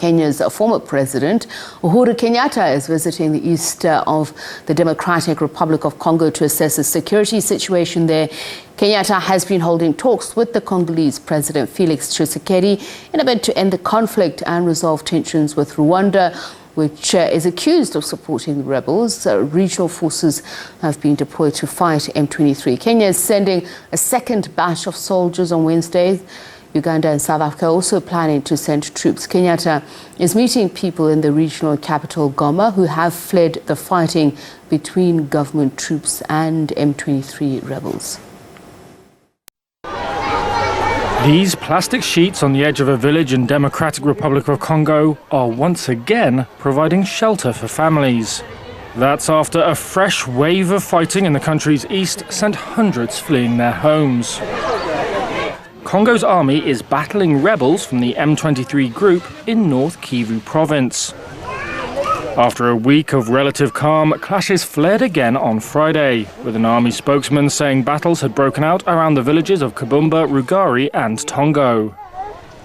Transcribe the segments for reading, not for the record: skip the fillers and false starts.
Kenya's former president, Uhuru Kenyatta, is visiting the east of the Democratic Republic of Congo to assess the security situation there. Kenyatta has been holding talks with the Congolese president, Felix Tshisekedi, in a bid to end the conflict and resolve tensions with Rwanda, which is accused of supporting the rebels. Regional forces have been deployed to fight M23. Kenya is sending a second batch of soldiers on Wednesday. Uganda and South Africa are also planning to send troops. Kenyatta is meeting people in the regional capital Goma who have fled the fighting between government troops and M23 rebels. These plastic sheets on the edge of a village in Democratic Republic of Congo are once again providing shelter for families. That's after a fresh wave of fighting in the country's east sent hundreds fleeing their homes. Congo's army is battling rebels from the M23 group in North Kivu province. After a week of relative calm, clashes flared again on Friday, with an army spokesman saying battles had broken out around the villages of Kibumba, Rugari and Tongo.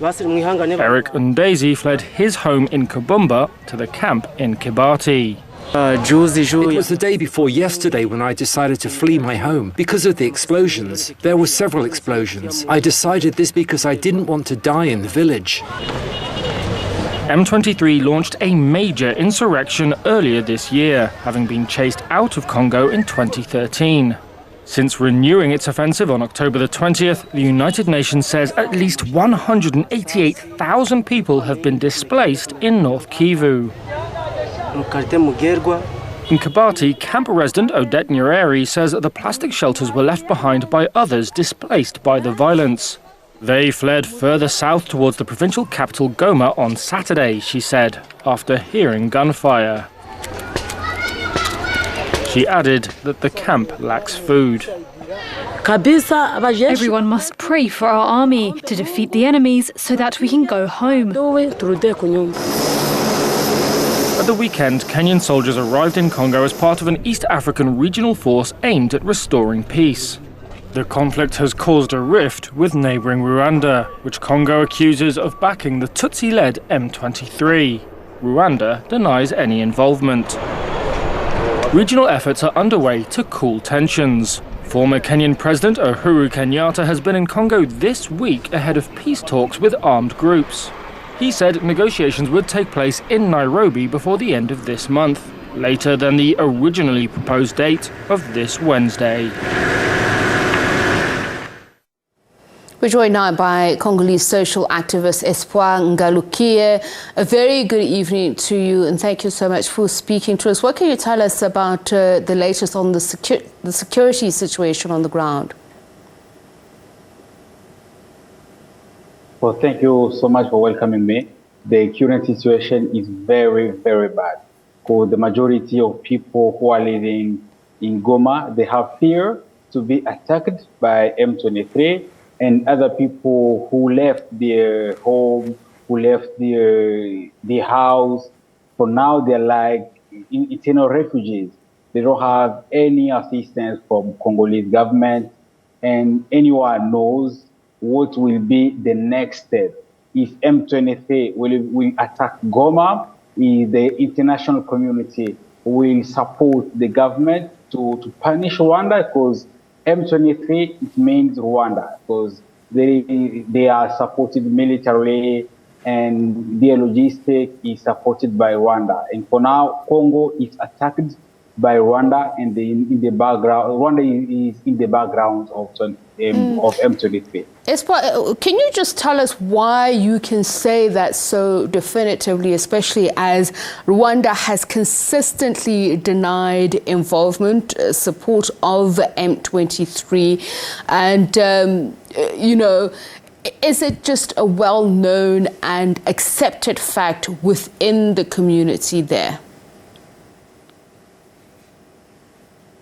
Eric Ndezi fled his home in Kibumba to the camp in Kibati. It was the day before yesterday when I decided to flee my home because of the explosions. There were several explosions. I decided this because I didn't want to die in the village. M23 launched a major insurrection earlier this year, having been chased out of Congo in 2013. Since renewing its offensive on October the 20th, the United Nations says at least 188,000 people have been displaced in North Kivu. In Kibati, camp resident Odette Nyerere says the plastic shelters were left behind by others displaced by the violence. They fled further south towards the provincial capital Goma on Saturday, she said, after hearing gunfire. She added that the camp lacks food. Everyone must pray for our army to defeat the enemies so that we can go home. At the weekend, Kenyan soldiers arrived in Congo as part of an East African regional force aimed at restoring peace. The conflict has caused a rift with neighbouring Rwanda, which Congo accuses of backing the Tutsi-led M23. Rwanda denies any involvement. Regional efforts are underway to cool tensions. Former Kenyan President Uhuru Kenyatta has been in Congo this week ahead of peace talks with armed groups. He said negotiations would take place in Nairobi before the end of this month, later than the originally proposed date of this Wednesday. We're joined now by Congolese social activist Espoir Ngalukiye. A very good evening to you and thank you so much for speaking to us. What can you tell us about the latest on the security situation on the ground? Well, thank you so much for welcoming me. The current situation is very, very bad. For the majority of people who are living in Goma, they have fear to be attacked by M23 and other people who left their home, who left their house. For now, they're like eternal refugees. They don't have any assistance from Congolese government, and anyone knows what will be the next step. If M23 will attack Goma, the international community will support the government to punish Rwanda, because M23, it means Rwanda, because they are supported militarily and their logistics is supported by Rwanda. And for now, Congo is attacked by Rwanda, and in the background, Rwanda is in the background of M23. Espoir, can you just tell us why you can say that so definitively, especially as Rwanda has consistently denied involvement, support of M23, and, you know, is it just a well-known and accepted fact within the community there?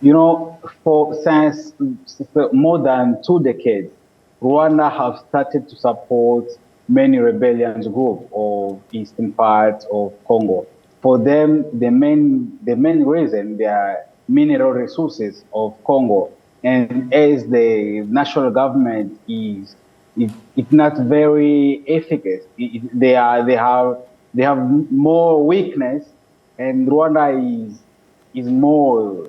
You know, since more than 2 decades, Rwanda have started to support many rebellion groups of eastern parts of Congo. For them, the main reason, they are mineral resources of Congo. And as the national government is not very efficacious, they have they have more weakness, and Rwanda is more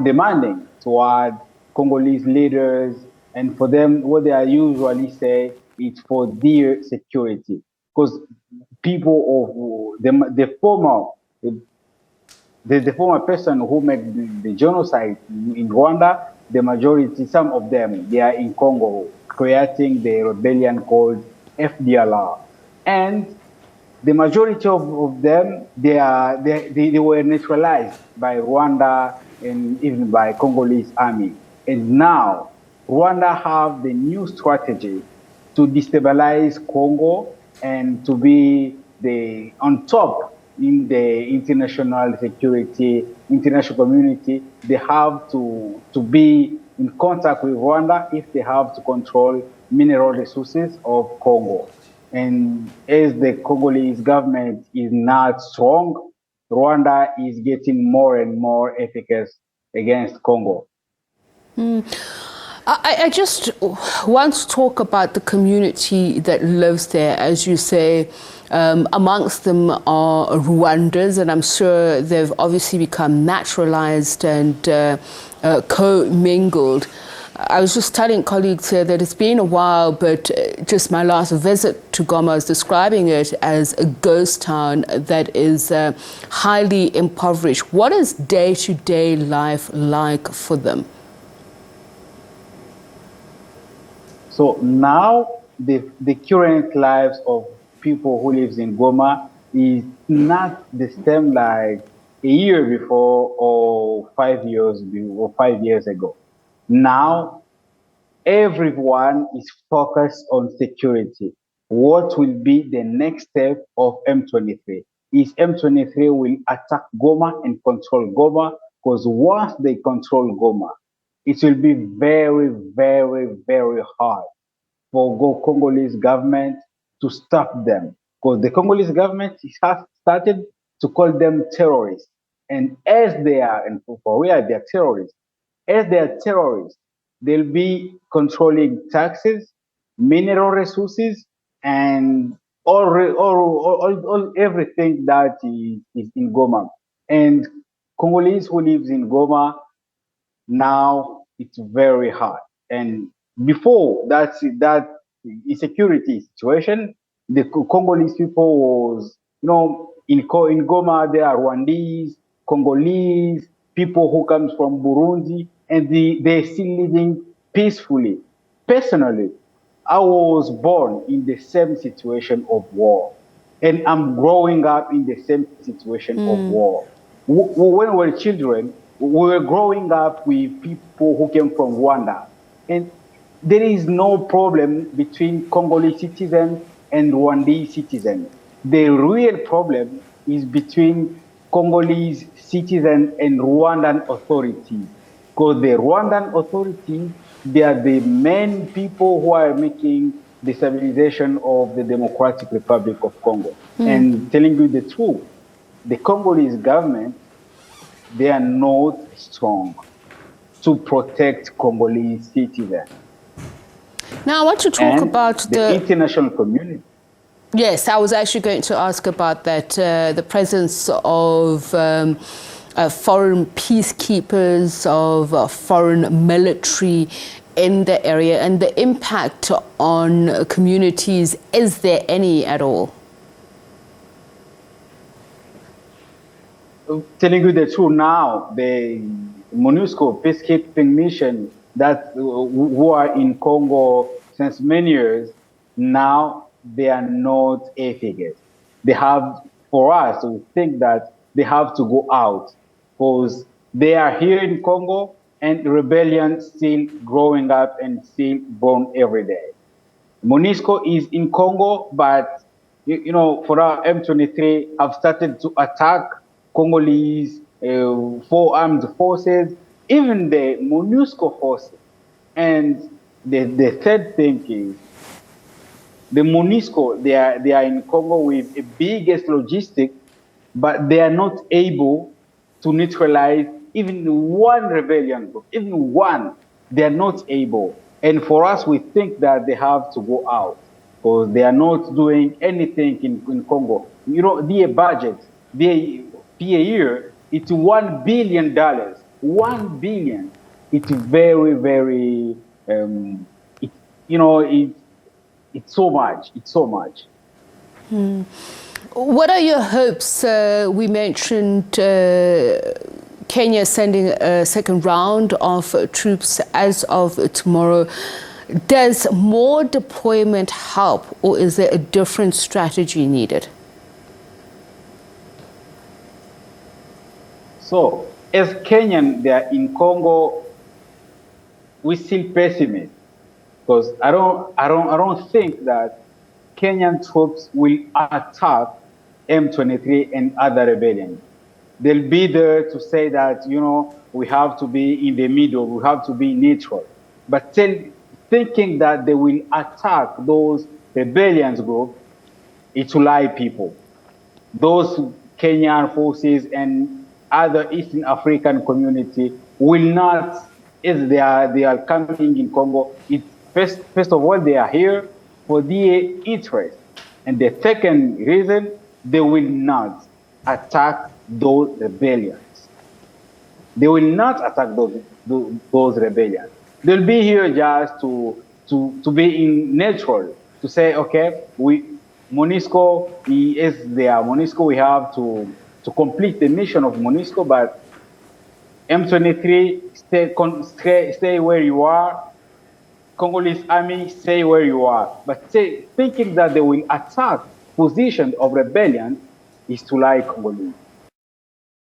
demanding toward Congolese leaders, and for them, what they are usually say is for their security, because people of the former person who made the genocide in Rwanda, the majority, some of them, they are in Congo, creating the rebellion called FDLR. And the majority of them, they were neutralized by Rwanda and even by Congolese army. And now Rwanda have the new strategy to destabilize Congo and to be on top in the international security, international community. They have to be in contact with Rwanda if they have to control mineral resources of Congo. And as the Congolese government is not strong, Rwanda is getting more and more efficacious against Congo. I just want to talk about the community that lives there. As you say, amongst them are Rwandans, and I'm sure they've obviously become naturalized and co-mingled. I was just telling colleagues here that it's been a while, but just my last visit to Goma, I was describing it as a ghost town that is highly impoverished. What is day-to-day life like for them? So now the current lives of people who lives in Goma is not the same like a year before or 5 years or 5 years ago. Now everyone is focused on security. What will be the next step of M23? Is M23 will attack Goma and control Goma? Because once they control Goma, it will be very, very, very hard for Congolese government to stop them. Because the Congolese government has started to call them terrorists. And as they are, and for real, they are terrorists. As they are terrorists, they'll be controlling taxes, mineral resources, and all everything that is in Goma. And Congolese who lives in Goma, now it's very hard. And before that insecurity situation, the Congolese people was, in Goma, there are Rwandese, Congolese, people who comes from Burundi, and they're still living peacefully. Personally, I was born in the same situation of war, and I'm growing up in the same situation of war. When we were children, we were growing up with people who came from Rwanda, and there is no problem between Congolese citizens and Rwandese citizens. The real problem is between Congolese citizens and Rwandan authorities. Because the Rwandan authorities, they are the main people who are making the stabilization of the Democratic Republic of Congo. And telling you the truth, the Congolese government, they are not strong to protect Congolese citizens. Now, I want to talk about the international community. Yes, I was actually going to ask about that, the presence of foreign peacekeepers, of foreign military in the area, and the impact on communities. Is there any at all? Telling you the truth now, the MONUSCO peacekeeping mission that who are in Congo since many years, now they are not efficacious. They have, for us, we think that they have to go out because they are here in Congo and rebellion still growing up and still born every day. MONUSCO is in Congo, but for our M23 have started to attack Congolese four armed forces, even the MONUSCO forces. And the third thing is the MONUSCO, they are in Congo with the biggest logistics, but they are not able to neutralize even one rebellion group, even one. They are not able. And for us, we think that they have to go out because they are not doing anything in Congo. their budget, their per year, it's $1 billion. $1 billion. It's very, very, it's so much. It's so much. What are your hopes? We mentioned Kenya sending a second round of troops as of tomorrow. Does more deployment help, or is there a different strategy needed? So, as Kenyan, they are in Congo, we still pessimist, because I don't think that Kenyan troops will attack M23 and other rebellions. They'll be there to say that, we have to be in the middle, we have to be neutral. But still thinking that they will attack those rebellions groups, it's to lie people. Those Kenyan forces and other Eastern African community will not, as they are coming in Congo, first of all, they are here for their interest. And the second reason, they will not attack those rebellions. They will not attack those rebellions. They'll be here just to be in neutral, to say, okay, MONUSCO is there. MONUSCO, we have to complete the mission of MONUSCO, but M23, stay where you are. Congolese army, stay where you are. But thinking that they will attack positions of rebellion is to lie Congolese.